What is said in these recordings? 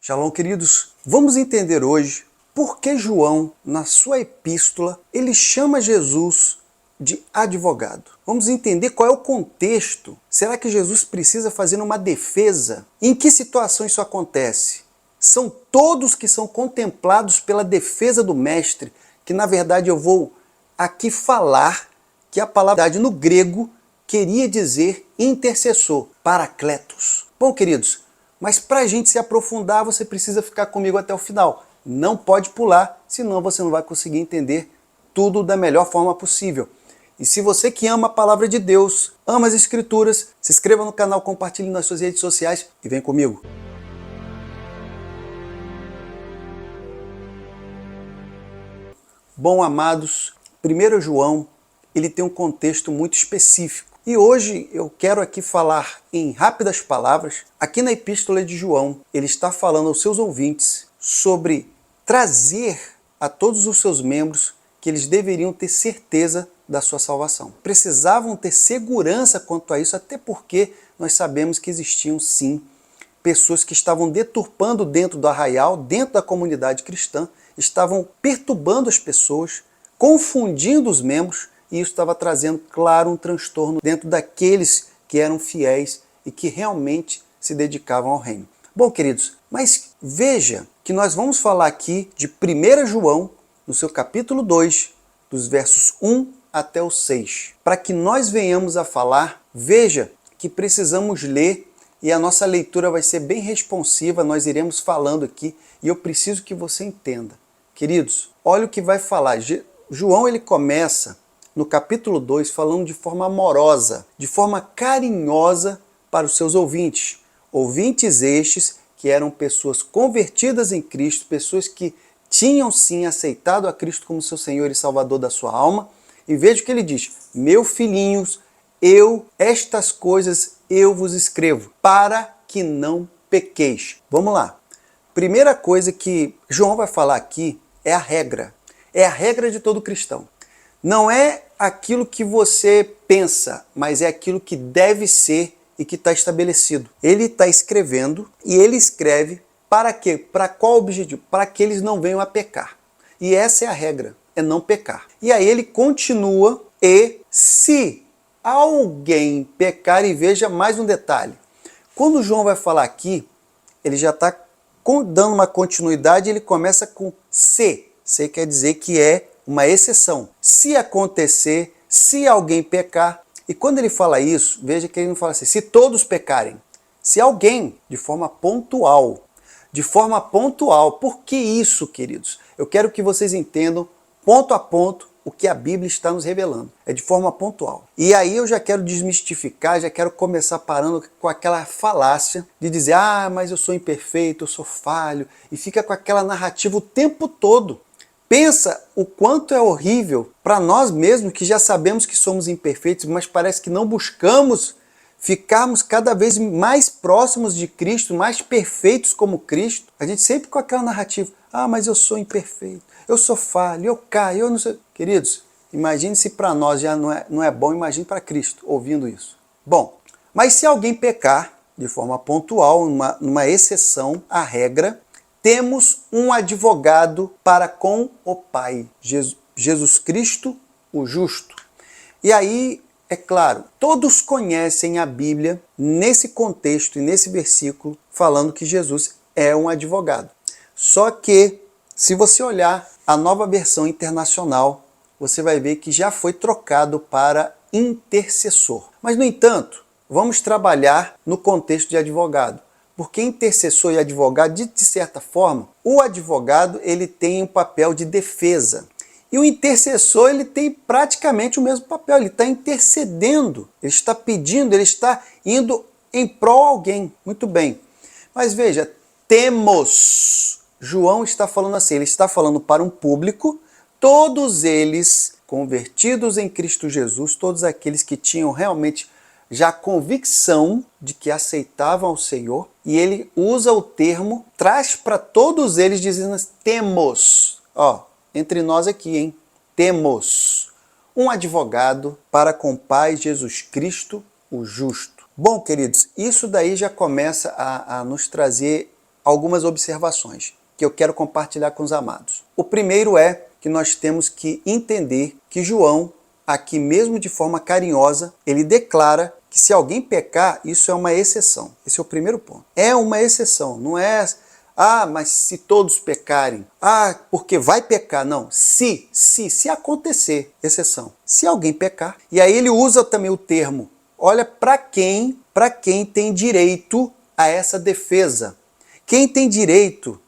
Shalom, queridos. Vamos entender hoje por que João, na sua epístola, ele chama Jesus de advogado. Vamos entender qual é o contexto. Será que Jesus precisa fazer uma defesa? Em que situação isso acontece? São todos que são contemplados pela defesa do mestre, que na verdade eu vou aqui falar que a palavra no grego queria dizer intercessor, paracletos. Bom, queridos, mas para a gente se aprofundar, você precisa ficar comigo até o final. Não pode pular, senão você não vai conseguir entender tudo da melhor forma possível. E se você que ama a palavra de Deus, ama as Escrituras, se inscreva no canal, compartilhe nas suas redes sociais e vem comigo. Bom, amados, 1 João, ele tem um contexto muito específico. E hoje eu quero aqui falar em rápidas palavras. Aqui na Epístola de João, ele está falando aos seus ouvintes sobre trazer a todos os seus membros que eles deveriam ter certeza da sua salvação. Precisavam ter segurança quanto a isso, até porque nós sabemos que existiam sim pessoas que estavam deturpando dentro do arraial, dentro da comunidade cristã, estavam perturbando as pessoas, confundindo os membros, e isso estava trazendo, claro, um transtorno dentro daqueles que eram fiéis e que realmente se dedicavam ao reino. Bom, queridos, mas veja que nós vamos falar aqui de 1 João, no seu capítulo 2, dos versos 1 até o 6. Para que nós venhamos a falar, veja que precisamos ler e a nossa leitura vai ser bem responsiva, nós iremos falando aqui e eu preciso que você entenda. Queridos, olha o que vai falar. João ele começa no capítulo 2 falando de forma amorosa, de forma carinhosa para os seus ouvintes. Ouvintes estes que eram pessoas convertidas em Cristo, pessoas que tinham sim aceitado a Cristo como seu Senhor e Salvador da sua alma. E veja o que ele diz: meus filhinhos, estas coisas eu vos escrevo, para que não pequeis. Vamos lá. Primeira coisa que João vai falar aqui é a regra. É a regra de todo cristão. Não é aquilo que você pensa, mas é aquilo que deve ser e que está estabelecido. Ele está escrevendo e ele escreve para quê? Para qual objetivo? Para que eles não venham a pecar. E essa é a regra, é não pecar. E aí ele continua, e se alguém pecar, e veja mais um detalhe. Quando João vai falar aqui, ele já está dando uma continuidade, ele começa com se. Se quer dizer que é uma exceção. Se acontecer, se alguém pecar. E quando ele fala isso, veja que ele não fala assim, se todos pecarem. Se alguém, de forma pontual. De forma pontual. Por que isso, queridos? Eu quero que vocês entendam, ponto a ponto, o que a Bíblia está nos revelando. É de forma pontual. E aí eu já quero desmistificar, já quero começar parando com aquela falácia de dizer, mas eu sou imperfeito, eu sou falho, e fica com aquela narrativa o tempo todo. Pensa o quanto é horrível para nós mesmos que já sabemos que somos imperfeitos, mas parece que não buscamos ficarmos cada vez mais próximos de Cristo, mais perfeitos como Cristo. A gente sempre com aquela narrativa, mas eu sou imperfeito, eu sou falho, eu caio, eu não sei. Queridos, imagine se para nós já não é bom, imagine para Cristo ouvindo isso. Bom, mas se alguém pecar de forma pontual, numa exceção à regra, temos um advogado para com o Pai, Jesus Cristo, o justo. E aí, é claro, todos conhecem a Bíblia nesse contexto e nesse versículo falando que Jesus é um advogado. Só que, se você olhar a nova versão internacional, você vai ver que já foi trocado para intercessor. Mas, no entanto, vamos trabalhar no contexto de advogado. Porque intercessor e advogado, de certa forma, o advogado ele tem um papel de defesa. E o intercessor ele tem praticamente o mesmo papel, ele está intercedendo, ele está pedindo, ele está indo em prol a alguém. Muito bem. Mas veja, temos. João está falando assim, ele está falando para um público, todos eles convertidos em Cristo Jesus, todos aqueles que tinham realmente já convicção de que aceitavam o Senhor, e ele usa o termo, traz para todos eles dizendo assim, temos, entre nós aqui, hein? Temos um advogado para com o Pai, Jesus Cristo, o justo. Bom, queridos, isso daí já começa a nos trazer algumas observações que eu quero compartilhar com os amados. O primeiro é que nós temos que entender que João, aqui mesmo de forma carinhosa, ele declara que se alguém pecar, isso é uma exceção. Esse é o primeiro ponto. É uma exceção, não é, mas se todos pecarem, porque vai pecar. Não, se acontecer, exceção. Se alguém pecar, e aí ele usa também o termo, olha, para quem tem direito a essa defesa. Quem tem direito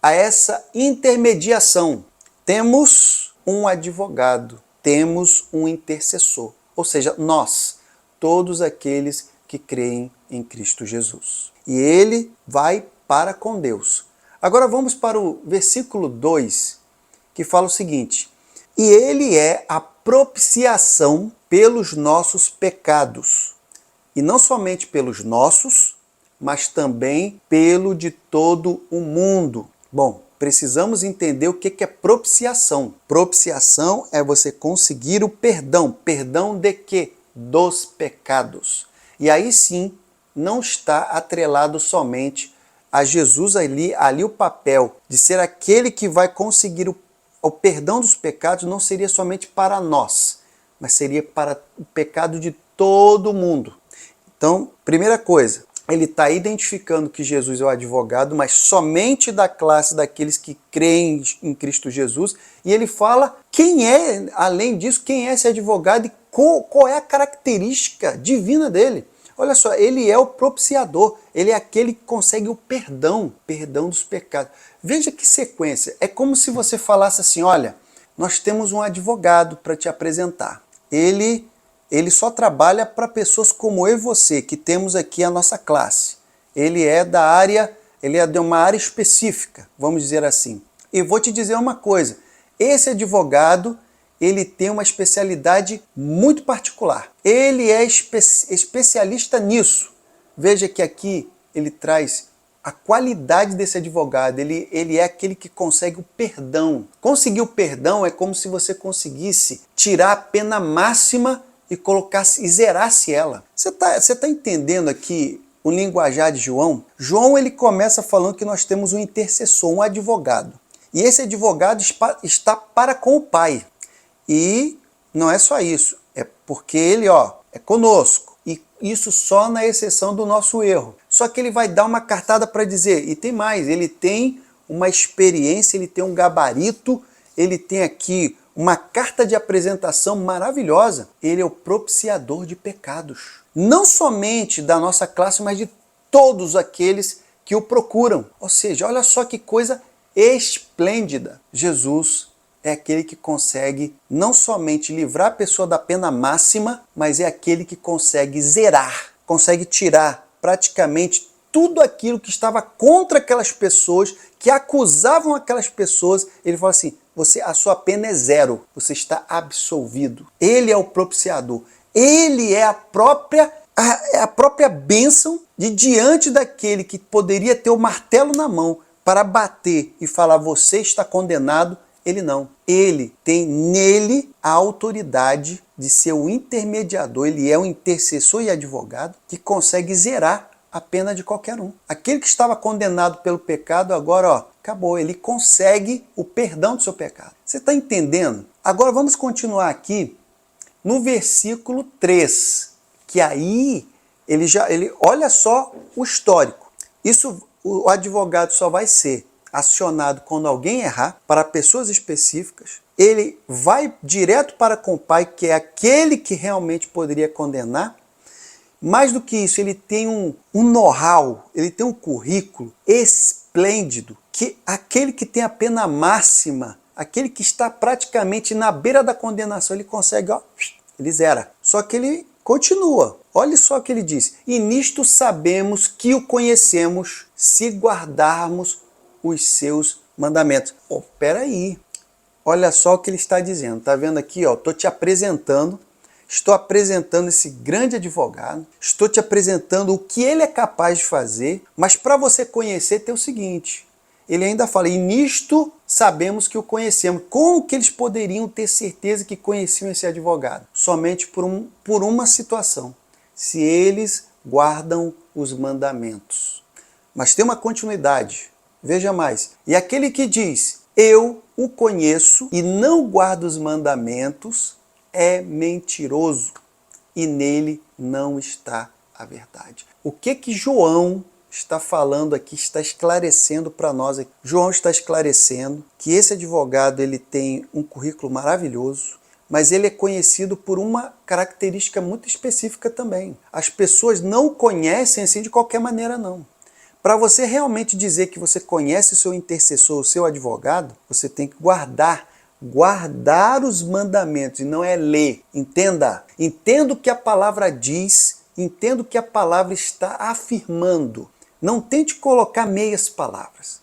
a essa intermediação? Temos um advogado, temos um intercessor, ou seja, nós, todos aqueles que creem em Cristo Jesus. E ele vai para com Deus. Agora vamos para o versículo 2, que fala o seguinte: e ele é a propiciação pelos nossos pecados, e não somente pelos nossos, mas também pelo de todo o mundo. Bom, precisamos entender o que é propiciação. Propiciação é você conseguir o perdão. Perdão de quê? Dos pecados. E aí sim, não está atrelado somente a Jesus ali o papel de ser aquele que vai conseguir o perdão dos pecados, não seria somente para nós, mas seria para o pecado de todo mundo. Então, primeira coisa, ele está identificando que Jesus é o advogado, mas somente da classe daqueles que creem em Cristo Jesus. E ele fala quem é, além disso, quem é esse advogado e qual é a característica divina dele. Olha só, ele é o propiciador, ele é aquele que consegue o perdão dos pecados. Veja que sequência, é como se você falasse assim, olha, nós temos um advogado para te apresentar. Ele só trabalha para pessoas como eu e você, que temos aqui a nossa classe. Ele é de uma área específica, vamos dizer assim. E vou te dizer uma coisa, esse advogado, ele tem uma especialidade muito particular. Ele é especialista nisso. Veja que aqui ele traz a qualidade desse advogado. Ele é aquele que consegue o perdão. Conseguir o perdão é como se você conseguisse tirar a pena máxima e zerasse ela. Você tá entendendo aqui o linguajar de João? João ele começa falando que nós temos um intercessor, um advogado. E esse advogado está para com o Pai. E não é só isso, é porque ele é conosco. E isso só na exceção do nosso erro. Só que ele vai dar uma cartada para dizer, e tem mais, ele tem uma experiência, ele tem um gabarito, ele tem aqui uma carta de apresentação maravilhosa. Ele é o propiciador de pecados. Não somente da nossa classe, mas de todos aqueles que o procuram. Ou seja, olha só que coisa esplêndida. Jesus é aquele que consegue não somente livrar a pessoa da pena máxima, mas é aquele que consegue zerar, consegue tirar praticamente tudo aquilo que estava contra aquelas pessoas, que acusavam aquelas pessoas. Ele fala assim, a sua pena é zero, você está absolvido. Ele é o propiciador, ele é a própria bênção de diante daquele que poderia ter o martelo na mão para bater e falar, você está condenado. Ele não. Ele tem nele a autoridade de ser o intermediador. Ele é o intercessor e advogado que consegue zerar a pena de qualquer um. Aquele que estava condenado pelo pecado, agora acabou. Ele consegue o perdão do seu pecado. Você está entendendo? Agora vamos continuar aqui no versículo 3, que aí ele olha só o histórico. Isso, o advogado só vai ser acionado quando alguém errar, para pessoas específicas. Ele vai direto para com o Pai, que é aquele que realmente poderia condenar. Mais do que isso, ele tem um know-how, ele tem um currículo esplêndido, que aquele que tem a pena máxima, aquele que está praticamente na beira da condenação, ele consegue, ele zera. Só que ele continua. Olha só o que ele diz. E nisto sabemos que o conhecemos se guardarmos os seus mandamentos. Peraí. Olha só o que ele está dizendo. Está vendo aqui? Estou apresentando esse grande advogado, estou te apresentando o que ele é capaz de fazer, mas para você conhecer tem o seguinte, ele ainda fala, e nisto sabemos que o conhecemos. Como que eles poderiam ter certeza que conheciam esse advogado? Somente por uma situação, se eles guardam os mandamentos. Mas tem uma continuidade. Veja mais. E aquele que diz, eu o conheço e não guardo os mandamentos, é mentiroso e nele não está a verdade. O que João está falando aqui, está esclarecendo para nós aqui? João está esclarecendo que esse advogado ele tem um currículo maravilhoso, mas ele é conhecido por uma característica muito específica também. As pessoas não o conhecem assim de qualquer maneira, não. Para você realmente dizer que você conhece o seu intercessor, o seu advogado, você tem que guardar os mandamentos e não é ler. Entenda. Entenda o que a palavra diz, entenda o que a palavra está afirmando. Não tente colocar meias palavras.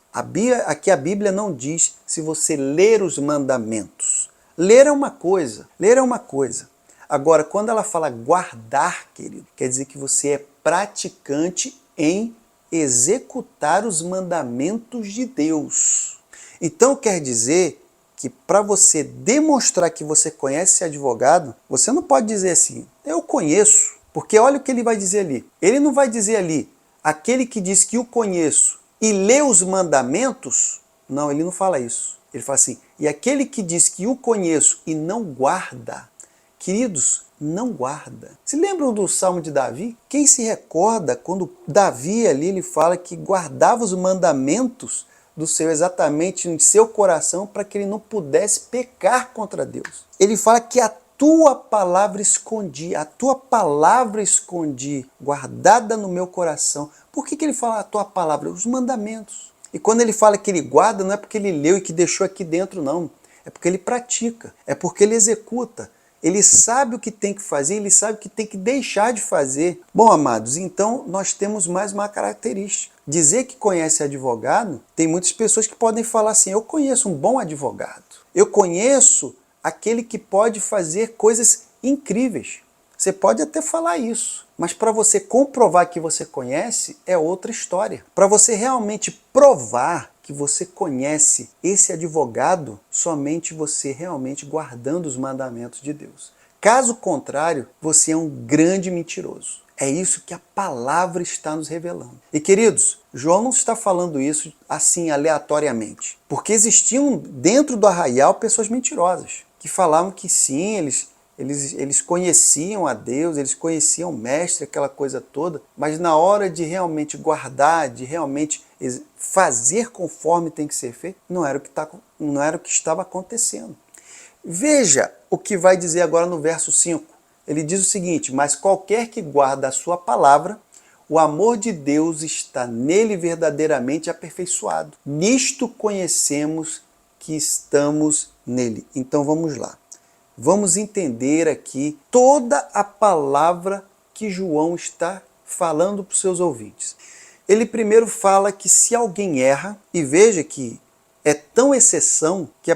Aqui a Bíblia não diz se você ler os mandamentos. Ler é uma coisa, ler é uma coisa. Agora, quando ela fala guardar, querido, quer dizer que você é praticante em executar os mandamentos de Deus. Então quer dizer que para você demonstrar que você conhece esse advogado, você não pode dizer assim, eu conheço, porque olha o que ele vai dizer ali. Ele não vai dizer ali, aquele que diz que o conheço e lê os mandamentos, não, ele não fala isso. Ele fala assim, e aquele que diz que o conheço e não guarda, queridos, não guarda. Se lembram do Salmo de Davi? Quem se recorda quando Davi ali ele fala que guardava os mandamentos do Senhor exatamente em seu coração para que ele não pudesse pecar contra Deus? Ele fala que a tua palavra escondi, guardada no meu coração. Por que ele fala a tua palavra? Os mandamentos. E quando ele fala que ele guarda, não é porque ele leu e que deixou aqui dentro, não. É porque ele pratica, é porque ele executa. Ele sabe o que tem que fazer, ele sabe o que tem que deixar de fazer. Bom, amados, então nós temos mais uma característica. Dizer que conhece advogado, tem muitas pessoas que podem falar assim, eu conheço um bom advogado. Eu conheço aquele que pode fazer coisas incríveis. Você pode até falar isso, mas para você comprovar que você conhece é outra história. Para você realmente provar que você conhece esse advogado, somente você realmente guardando os mandamentos de Deus. Caso contrário, você é um grande mentiroso. É isso que a palavra está nos revelando. E queridos, João não está falando isso assim aleatoriamente, porque existiam dentro do arraial pessoas mentirosas, que falavam que sim, eles conheciam a Deus, eles conheciam o mestre, aquela coisa toda, mas na hora de realmente guardar, de realmente fazer conforme tem que ser feito, não era o que estava acontecendo. Veja o que vai dizer agora no verso 5. Ele diz o seguinte, mas qualquer que guarda a sua palavra, o amor de Deus está nele verdadeiramente aperfeiçoado. Nisto conhecemos que estamos nele. Então vamos lá. Vamos entender aqui toda a palavra que João está falando para os seus ouvintes. Ele primeiro fala que se alguém erra, e veja que é tão exceção que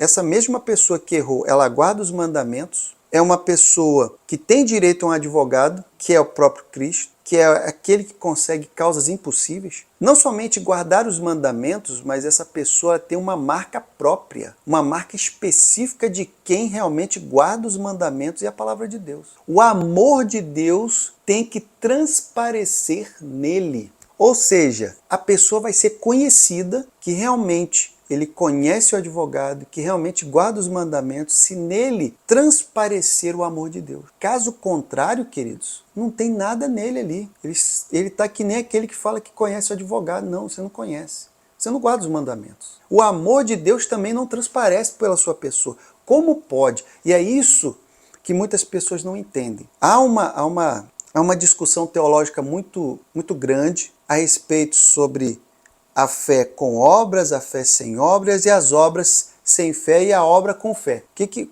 essa mesma pessoa que errou, ela guarda os mandamentos, é uma pessoa que tem direito a um advogado, que é o próprio Cristo, que é aquele que consegue causas impossíveis. Não somente guardar os mandamentos, mas essa pessoa tem uma marca própria, uma marca específica de quem realmente guarda os mandamentos e a palavra de Deus. O amor de Deus tem que transparecer nele. Ou seja, a pessoa vai ser conhecida que realmente ele conhece o advogado, que realmente guarda os mandamentos, se nele transparecer o amor de Deus. Caso contrário, queridos, não tem nada nele ali. Ele está que nem aquele que fala que conhece o advogado. Não, você não conhece. Você não guarda os mandamentos. O amor de Deus também não transparece pela sua pessoa. Como pode? E é isso que muitas pessoas não entendem. Há uma discussão teológica muito grande a respeito sobre a fé com obras, a fé sem obras e as obras sem fé e a obra com fé.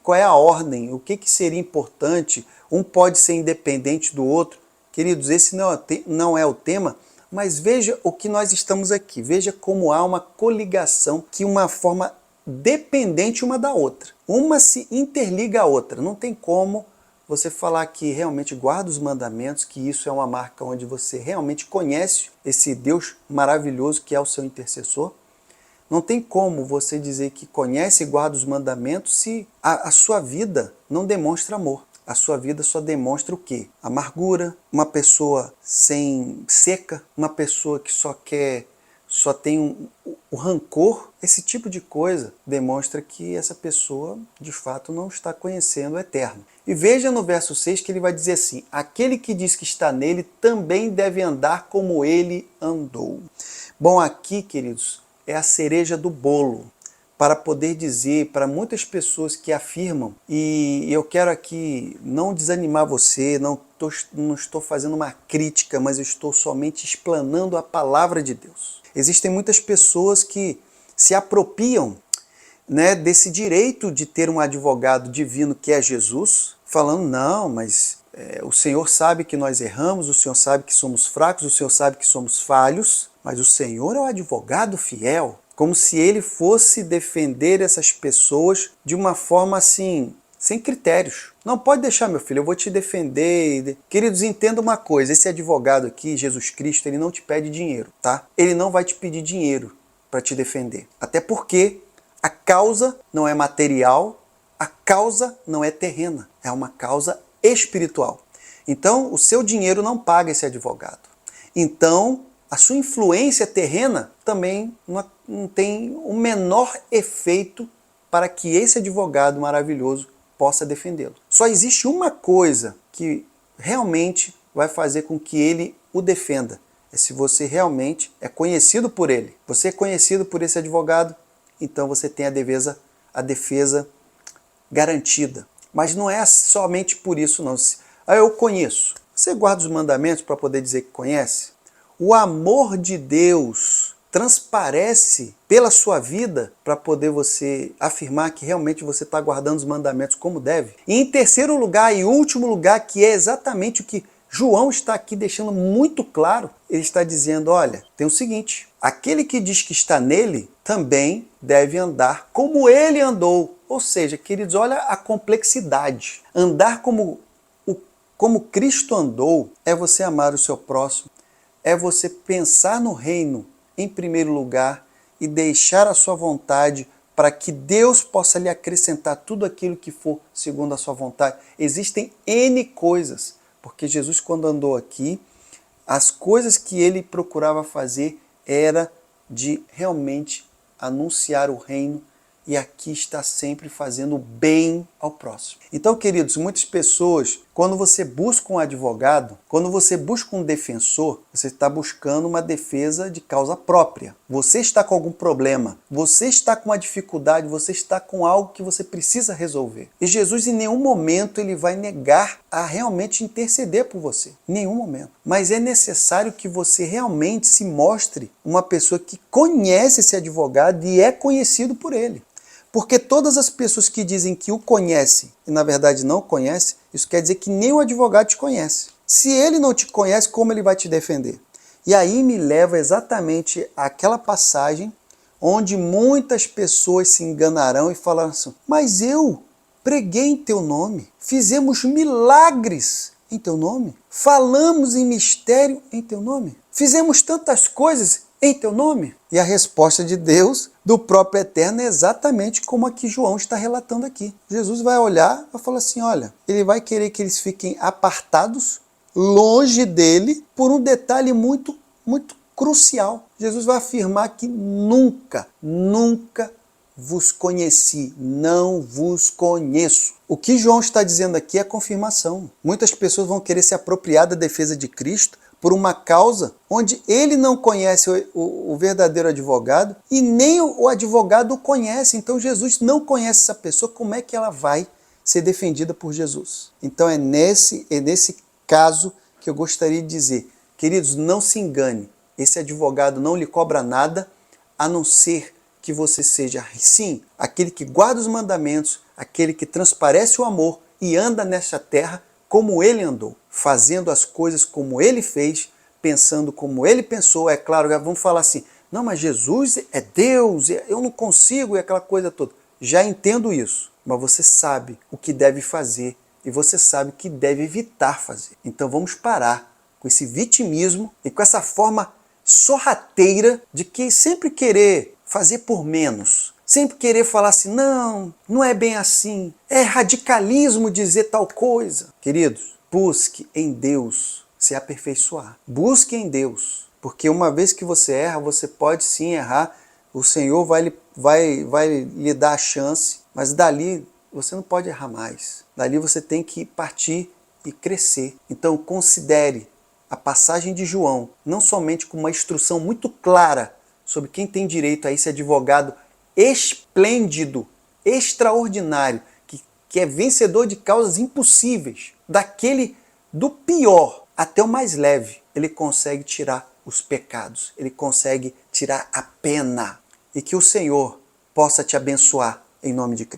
Qual é a ordem? O que seria importante? Um pode ser independente do outro? Queridos, esse não é o tema, mas veja o que nós estamos aqui. Veja como há uma coligação, que uma forma dependente uma da outra. Uma se interliga à outra. Não tem como você falar que realmente guarda os mandamentos, que isso é uma marca onde você realmente conhece esse Deus maravilhoso que é o seu intercessor. Não tem como você dizer que conhece e guarda os mandamentos se a sua vida não demonstra amor. a sua vida só demonstra o quê? Amargura, uma pessoa seca, uma pessoa que só tem o rancor. Esse tipo de coisa demonstra que essa pessoa, de fato, não está conhecendo o Eterno. E veja no verso 6 que ele vai dizer assim: aquele que diz que está nele também deve andar como ele andou. Bom, aqui, queridos, é a cereja do bolo para poder dizer para muitas pessoas que afirmam, e eu quero aqui não desanimar você, não estou fazendo uma crítica, mas eu estou somente explanando a palavra de Deus. Existem muitas pessoas que se apropriam, né, desse direito de ter um advogado divino que é Jesus, falando, não, mas o Senhor sabe que nós erramos, o Senhor sabe que somos fracos, o Senhor sabe que somos falhos, mas o Senhor é o advogado fiel, como se ele fosse defender essas pessoas de uma forma assim, sem critérios. Não, pode deixar, meu filho, eu vou te defender. Queridos, entenda uma coisa, esse advogado aqui, Jesus Cristo, ele não te pede dinheiro, tá? Ele não vai te pedir dinheiro para te defender. Até porque a causa não é material, a causa não é terrena, é uma causa espiritual. Então, o seu dinheiro não paga esse advogado. Então, a sua influência terrena também não tem o menor efeito para que esse advogado maravilhoso possa defendê-lo. Só existe uma coisa que realmente vai fazer com que ele o defenda. É se você realmente é conhecido por ele. Você é conhecido por esse advogado, então você tem a defesa garantida. Mas não é somente por isso não. Eu conheço. Você guarda os mandamentos para poder dizer que conhece? O amor de Deus transparece pela sua vida para poder você afirmar que realmente você está guardando os mandamentos como deve. E em terceiro lugar e último lugar, que é exatamente o que João está aqui deixando muito claro, ele está dizendo, olha, tem o seguinte, aquele que diz que está nele também deve andar como ele andou. Ou seja, queridos, olha a complexidade. Andar como Cristo andou é você amar o seu próximo, é você pensar no reino em primeiro lugar e deixar a sua vontade para que Deus possa lhe acrescentar tudo aquilo que for segundo a sua vontade. Existem N coisas, porque Jesus, quando andou aqui, as coisas que ele procurava fazer era de realmente anunciar o reino, e aqui está sempre fazendo bem ao próximo. Então, queridos, muitas pessoas, quando você busca um advogado, quando você busca um defensor, você está buscando uma defesa de causa própria. Você está com algum problema, você está com uma dificuldade, você está com algo que você precisa resolver. E Jesus, em nenhum momento, ele vai negar a realmente interceder por você. Em nenhum momento. Mas é necessário que você realmente se mostre uma pessoa que conhece esse advogado e é conhecido por ele. Porque todas as pessoas que dizem que o conhecem e na verdade não conhecem, isso quer dizer que nem o advogado te conhece. Se ele não te conhece, como ele vai te defender? E aí me leva exatamente àquela passagem onde muitas pessoas se enganarão e falarão assim, mas eu preguei em teu nome, fizemos milagres em teu nome, falamos em mistério em teu nome, fizemos tantas coisas em teu nome? E a resposta de Deus, do próprio Eterno, é exatamente como a que João está relatando aqui. Jesus vai olhar e vai falar assim, olha, ele vai querer que eles fiquem apartados, longe dele, por um detalhe muito, muito crucial. Jesus vai afirmar que nunca vos conheci, não vos conheço. O que João está dizendo aqui é confirmação. Muitas pessoas vão querer se apropriar da defesa de Cristo por uma causa onde ele não conhece o verdadeiro advogado e nem o advogado o conhece. Então Jesus não conhece essa pessoa, como é que ela vai ser defendida por Jesus? Então é nesse caso que eu gostaria de dizer, queridos, não se engane, esse advogado não lhe cobra nada, a não ser que você seja, sim, aquele que guarda os mandamentos, aquele que transparece o amor e anda nesta terra como ele andou, fazendo as coisas como ele fez, pensando como ele pensou. É claro, vamos falar assim, não, mas Jesus é Deus, eu não consigo, e aquela coisa toda. Já entendo isso, mas você sabe o que deve fazer e você sabe o que deve evitar fazer. Então vamos parar com esse vitimismo e com essa forma sorrateira de que sempre querer fazer por menos, sempre querer falar assim, não, não é bem assim, é radicalismo dizer tal coisa. Queridos, busque em Deus se aperfeiçoar. Busque em Deus, porque uma vez que você erra, você pode sim errar, o Senhor vai lhe dar a chance, mas dali você não pode errar mais. Dali você tem que partir e crescer. Então considere a passagem de João não somente como uma instrução muito clara sobre quem tem direito a esse advogado esplêndido, extraordinário, que é vencedor de causas impossíveis, daquele do pior até o mais leve, ele consegue tirar os pecados, ele consegue tirar a pena. E que o Senhor possa te abençoar em nome de Cristo.